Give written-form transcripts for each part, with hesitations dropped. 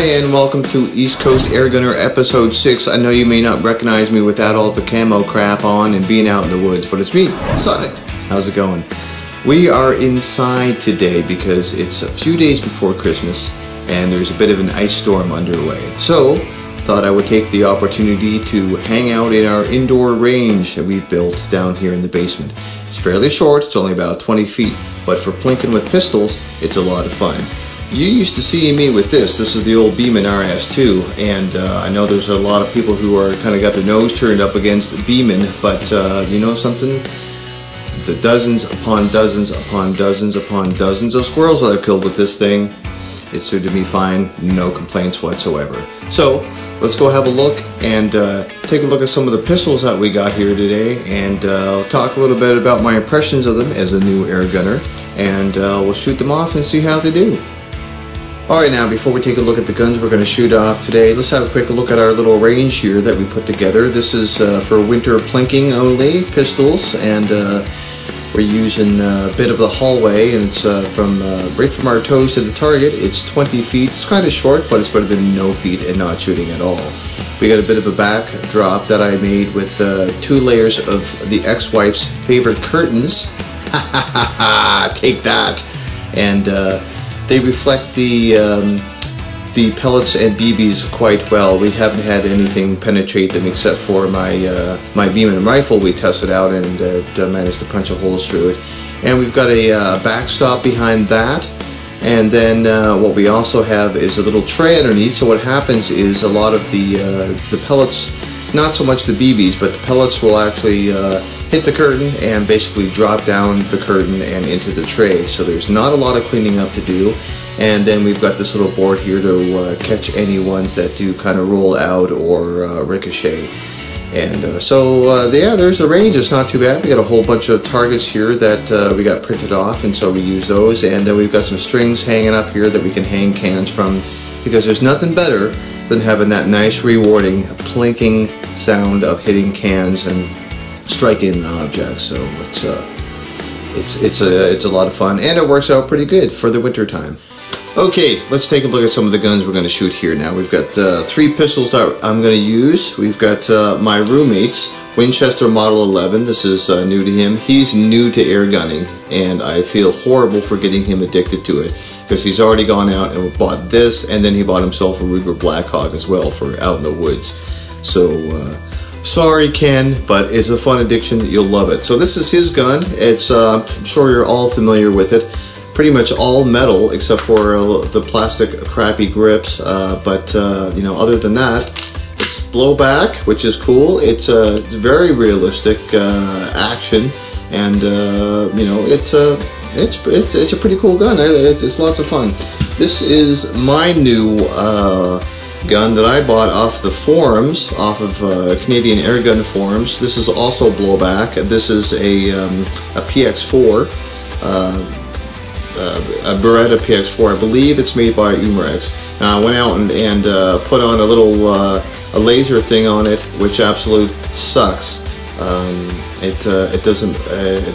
and welcome to East Coast Airgunner episode 6. I know you may not recognize me without all the camo crap on and being out in the woods, but it's me, Sonic. How's it going? We are inside today because it's a few days before Christmas and there's a bit of an ice storm underway. So, thought I would take the opportunity to hang out in our indoor range that we've built down here in the basement. It's fairly short, it's only about 20 feet, but for plinking with pistols, it's a lot of fun. You used to see me with this. This is the old Beeman RS2, and I know there's a lot of people who are kind of got their nose turned up against Beeman, but you know something? The dozens upon dozens upon dozens upon dozens of squirrels that I've killed with this thing, it suited me fine, no complaints whatsoever. So, let's go have a look and take a look at some of the pistols that we got here today, and talk a little bit about my impressions of them as a new air gunner, and we'll shoot them off and see how they do. Alright, now before we take a look at the guns we're going to shoot off today, let's have a quick look at our little range here that we put together. This is for winter plinking only pistols, and we're using a bit of the hallway, and it's right from our toes to the target. It's 20 feet. It's kind of short, but it's better than no feet and not shooting at all. We got a bit of a backdrop that I made with 2 layers of the ex-wife's favorite curtains. Ha ha ha ha! Take that! And they reflect the pellets and BBs quite well. We haven't had anything penetrate them except for my Beeman rifle. We tested out and managed to punch a hole through it. And we've got a backstop behind that. And then what we also have is a little tray underneath. So what happens is a lot of the pellets, not so much the BBs, but the pellets will actually hit the curtain and basically drop down the curtain and into the tray. So there's not a lot of cleaning up to do. And then we've got this little board here to catch any ones that do kind of roll out or ricochet. And so yeah, there's the range. It's not too bad. We got a whole bunch of targets here that we got printed off, and so we use those. And then we've got some strings hanging up here that we can hang cans from, because there's nothing better than having that nice rewarding plinking sound of hitting cans and striking objects. So it's a lot of fun, and it works out pretty good for the winter time. Okay, let's take a look at some of the guns we're going to shoot here now. We've got 3 pistols that I'm going to use. We've got my roommate's Winchester Model 11. This is new to him. He's new to air gunning, and I feel horrible for getting him addicted to it, because he's already gone out and bought this, and then he bought himself a Ruger Blackhawk as well for out in the woods. So sorry, Ken, but it's a fun addiction. You'll love it. So this is his gun. It's I'm sure you're all familiar with it. Pretty much all metal except for the plastic crappy grips, but you know, other than that, it's blowback, which is cool. It's very realistic action, and you know, it's a pretty cool gun. It's lots of fun. This is my new gun that I bought off the forums, off of Canadian Airgun forums. This is also blowback. This is a PX4. A Beretta PX4. I believe it's made by Umarex. Now I went out and put on a little a laser thing on it, which absolute sucks. It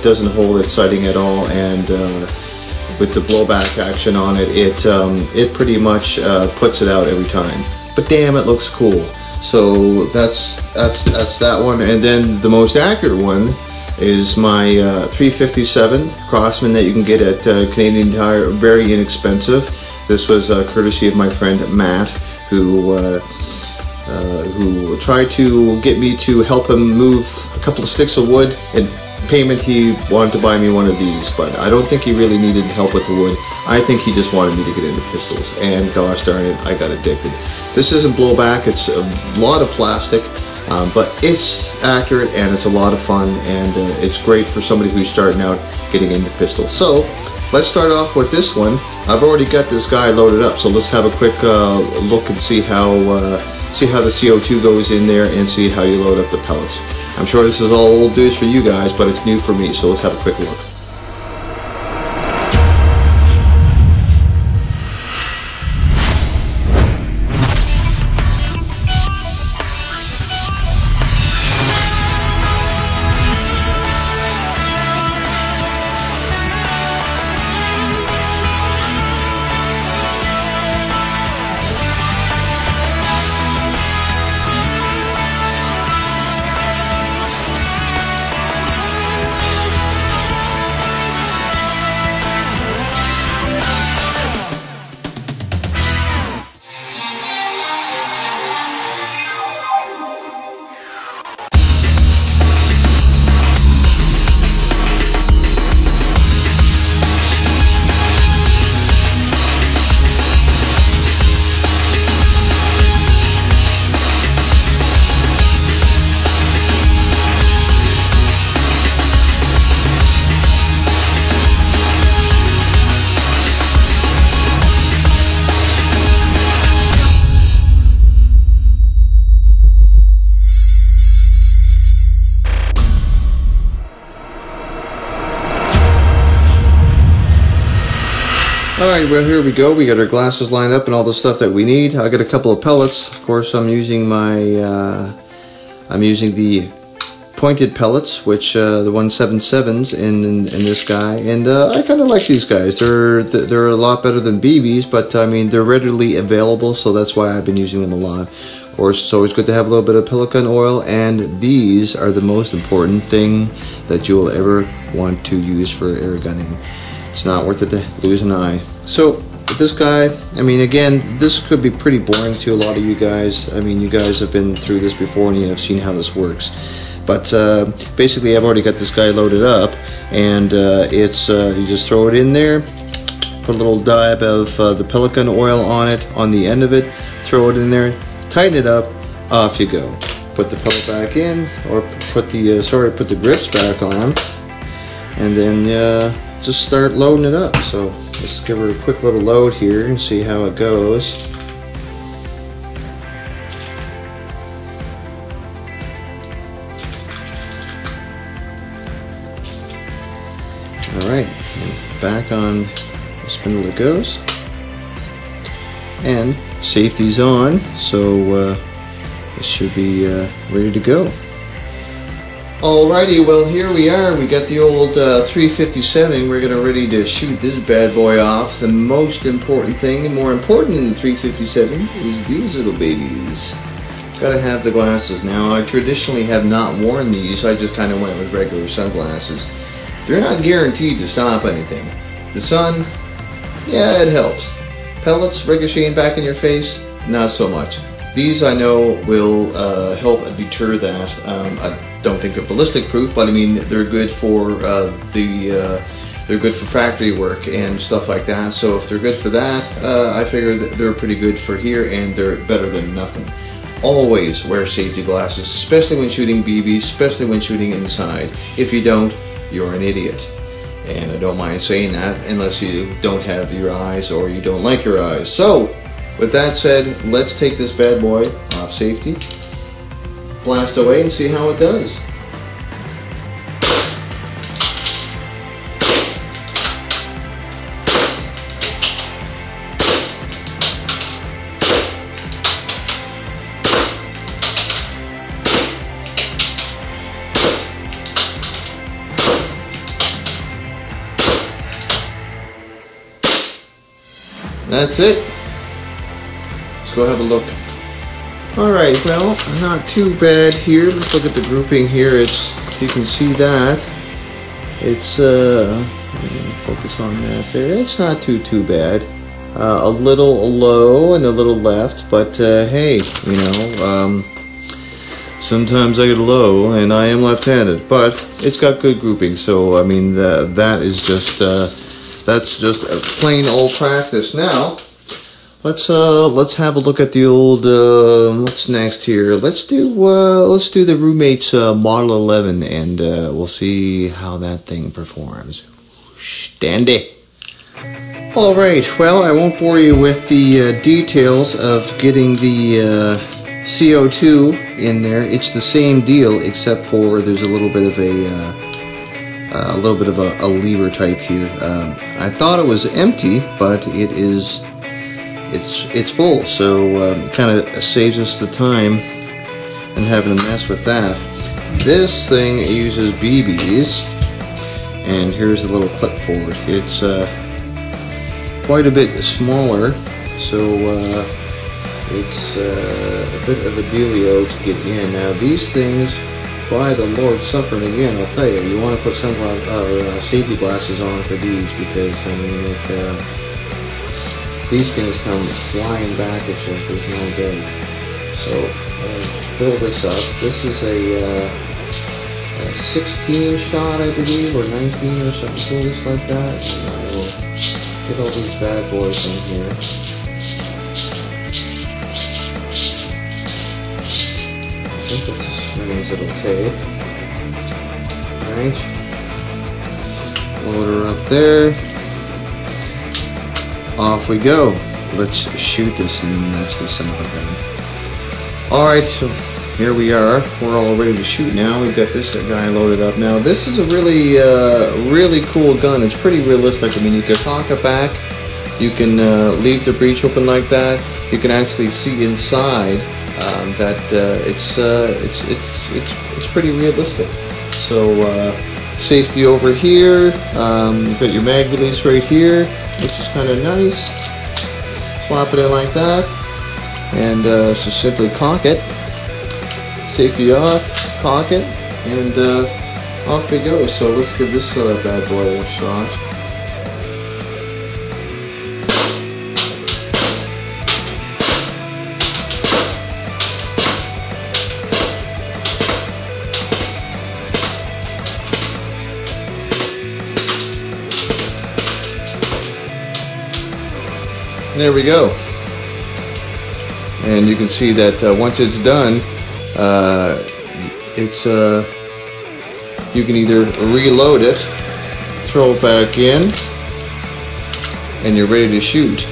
doesn't hold its sighting at all, and with the blowback action on it, it pretty much puts it out every time. But damn, it looks cool. So that's that one. And then the most accurate one is my 357 Crosman that you can get at Canadian Tire, very inexpensive. This was courtesy of my friend Matt, who tried to get me to help him move a couple of sticks of wood. In payment, he wanted to buy me one of these, but I don't think he really needed help with the wood. I think he just wanted me to get into pistols, and gosh darn it, I got addicted. This isn't blowback, it's a lot of plastic. But it's accurate, and it's a lot of fun, and it's great for somebody who's starting out getting into pistols. So let's start off with this one. I've already got this guy loaded up, so let's have a quick look and see how the CO2 goes in there, and see how you load up the pellets. I'm sure this is all old news for you guys, but it's new for me, so let's have a quick look. Alright, well here we go. We got our glasses lined up and all the stuff that we need. I got a couple of pellets. Of course, I'm using the pointed pellets, which the 177s in this guy, and I kind of like these guys. They're a lot better than BBs, but I mean they're readily available, so that's why I've been using them a lot. Of course, it's always good to have a little bit of pelican oil, and these are the most important thing that you will ever want to use for air gunning. It's not worth it to lose an eye. So with this guy, I mean, again, this could be pretty boring to a lot of you guys. I mean, you guys have been through this before and you have seen how this works. But basically, I've already got this guy loaded up, and it's you just throw it in there, put a little dab of the pelican oil on it, on the end of it, throw it in there, tighten it up, off you go. Put the pellet back in, or put the grips back on, and then just start loading it up. So let's give her a quick little load here and see how it goes. Alright, back on the spindle it goes, and safety's on, so it should be ready to go. Alrighty, well here we are. We got the old 357. We're gonna ready to shoot this bad boy off. The most important thing, and more important than the 357, is these little babies. Gotta have the glasses. Now, I traditionally have not worn these. I just kind of went with regular sunglasses. They're not guaranteed to stop anything. The sun, yeah, it helps. Pellets ricocheting back in your face, not so much. These I know will help deter that. I don't think they're ballistic proof, but I mean they're good for they're good for factory work and stuff like that. So if they're good for that, I figure that they're pretty good for here, and they're better than nothing. Always wear safety glasses, especially when shooting BBs, especially when shooting inside. If you don't, you're an idiot. And I don't mind saying that, unless you don't have your eyes or you don't like your eyes. So, with that said, let's take this bad boy off safety, blast away, and see how it does. That's it. Let's go have a look. Alright, well, not too bad here. Let's look at the grouping here. It's, you can see that. It's, focus on that there. It's not too bad. A little low and a little left, but hey, you know, sometimes I get low and I am left-handed, but it's got good grouping. So, I mean, that is just, that's just a plain old practice. Now, let's have a look at the old what's next here. Let's do the roommate's Model 11, and we'll see how that thing performs. Standy. All right. Well, I won't bore you with the details of getting the CO2 in there. It's the same deal, except for there's a little bit of a lever type here. I thought it was empty, but it is. It's full, so kind of saves us the time and having to mess with that. This thing uses BBs, and here's the little clip for it. It's quite a bit smaller, so it's a bit of a dealio to get in. Now these things, by the Lord, suffering again, I'll tell you, you want to put safety glasses on for these, because I mean these things come flying back at you. There's no doubt. So fill this up. This is a 16 shot, I believe, or 19 or something foolish like that. And I will get all these bad boys in here. I think that's as many as it'll take. Right. Load her up there. Off we go. Let's shoot this nasty son of a gun. Alright, so here we are. We're all ready to shoot now. We've got this guy loaded up. Now, this is a really cool gun. It's pretty realistic. I mean, you can cock it back. You can leave the breech open like that. You can actually see inside that it's pretty realistic. So safety over here. You've got your mag release right here, which is kind of nice. Slap it in like that, and just simply cock it. Safety off, cock it, and off we go. So let's give this bad boy a shot. There we go. And you can see that once it's done, you can either reload it, throw it back in, and you're ready to shoot.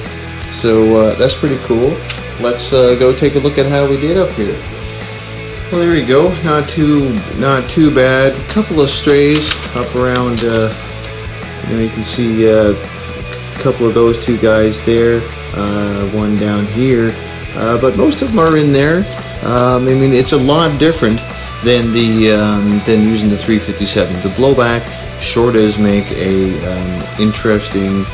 So that's pretty cool. Let's go take a look at how we did up here. Well, there you go. Not too bad. A couple of strays up around. You can see a couple of those two guys there. One down here. But most of them are in there. I mean, it's a lot different than using the 357. The blowback sure does make a interesting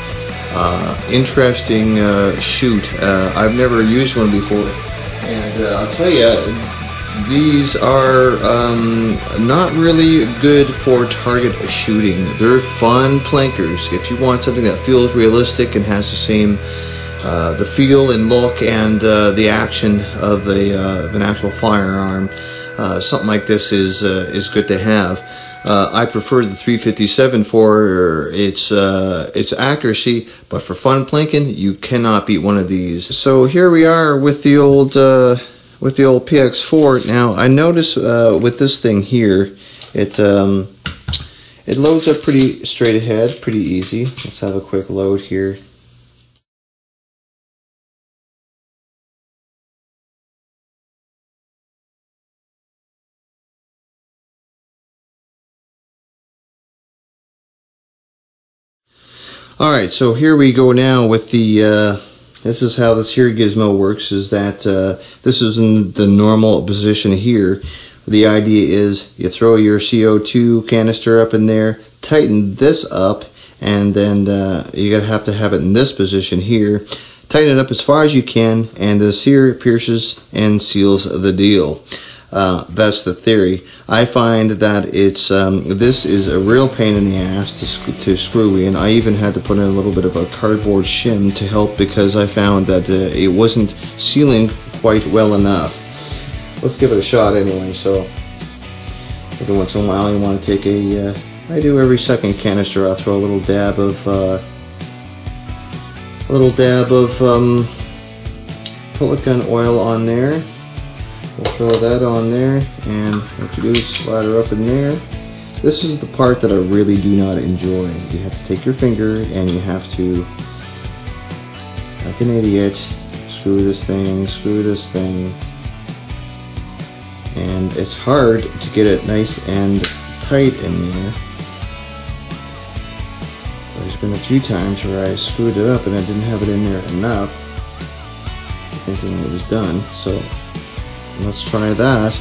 shoot. I've never used one before, and I'll tell you, these are not really good for target shooting. They're fun plinkers. If you want something that feels realistic and has the same the feel and look and the action of an actual firearm, something like this is good to have. I prefer the 357 for its accuracy, but for fun plinking, you cannot beat one of these. So here we are with the old PX4. Now I notice with this thing here, it loads up pretty straight ahead, pretty easy. Let's have a quick load here. Alright, so here we go now with the, this is how this here gizmo works, is that this is in the normal position here. The idea is you throw your CO2 canister up in there, tighten this up, and then you have to have it in this position here. Tighten it up as far as you can, and this here pierces and seals the deal. That's the theory. I find that it's this is a real pain in the ass to screw in. I even had to put in a little bit of a cardboard shim to help because I found that it wasn't sealing quite well enough. Let's give it a shot anyway. So every once in a while you want to take a I do every second canister. I'll throw a little dab of pelican oil on there. We'll throw that on there, and what you do is slide her up in there. This is the part that I really do not enjoy. You have to take your finger and you have to, like an idiot, screw this thing, and it's hard to get it nice and tight in there. There's been a few times where I screwed it up and I didn't have it in there enough, thinking it was done. So let's try that,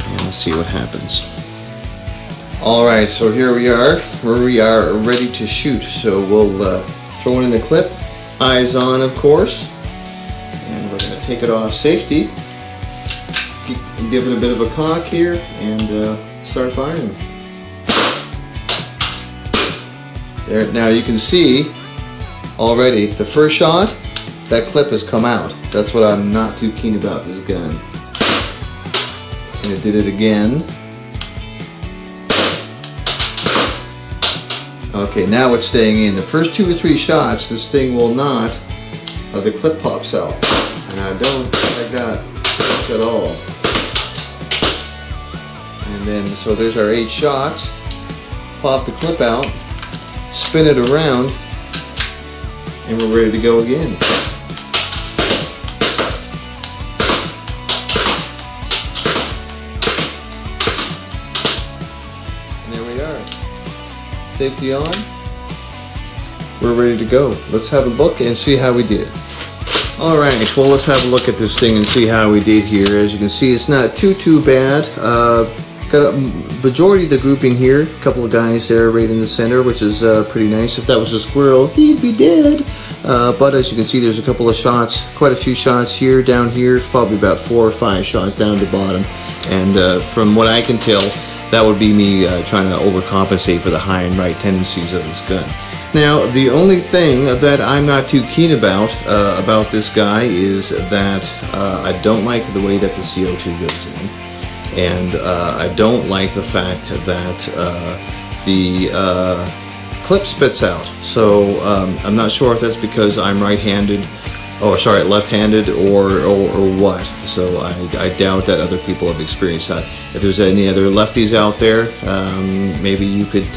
and let's see what happens. Alright, so here we are ready to shoot. So we'll throw it in the clip, eyes on of course, and we're going to take it off safety, give it a bit of a cock here, and start firing. There, now you can see already the first shot, that clip has come out. That's what I'm not too keen about this gun. And it did it again. Okay, now it's staying in. The first 2 or 3 shots, this thing will not, the clip pops out. And I don't like that at all. And then, so there's our 8 shots. Pop the clip out, spin it around, and we're ready to go again. Safety on, we're ready to go. Let's have a look and see how we did. Alright, well, let's have a look at this thing and see how we did here. As you can see, it's not too bad. Got a majority of the grouping here. A couple of guys there right in the center, which is pretty nice. If that was a squirrel, he'd be dead. But as you can see, there's a couple of shots, quite a few shots here, down here, probably about 4 or 5 shots down at the bottom. And from what I can tell, that would be me trying to overcompensate for the high and right tendencies of this gun. Now, the only thing that I'm not too keen about this guy is that I don't like the way that the CO2 goes in. And I don't like the fact that the clip spits out. So I'm not sure if that's because I'm right-handed, or sorry, left-handed, or what. So I doubt that other people have experienced that. If there's any other lefties out there, maybe you could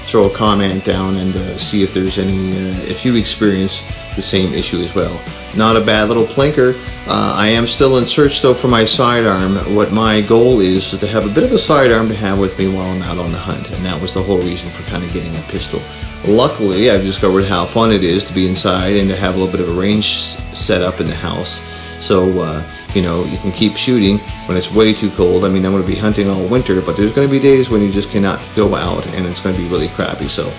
throw a comment down and see if there's any, if you experience the same issue as well. Not a bad little plinker. I am still in search though for my sidearm. What my goal is to have a bit of a sidearm to have with me while I'm out on the hunt, and that was the whole reason for kind of getting a pistol. Luckily, I've discovered how fun it is to be inside and to have a little bit of a range set up in the house. So, you know, you can keep shooting when it's way too cold. I mean, I'm going to be hunting all winter, but there's going to be days when you just cannot go out and it's going to be really crappy. So,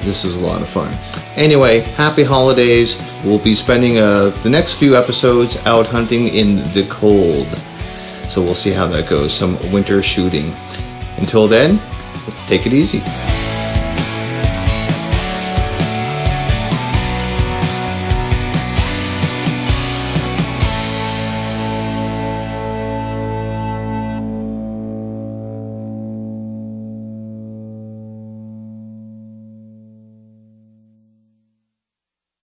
this is a lot of fun. Anyway, happy holidays. We'll be spending the next few episodes out hunting in the cold. So we'll see how that goes. Some winter shooting. Until then, take it easy.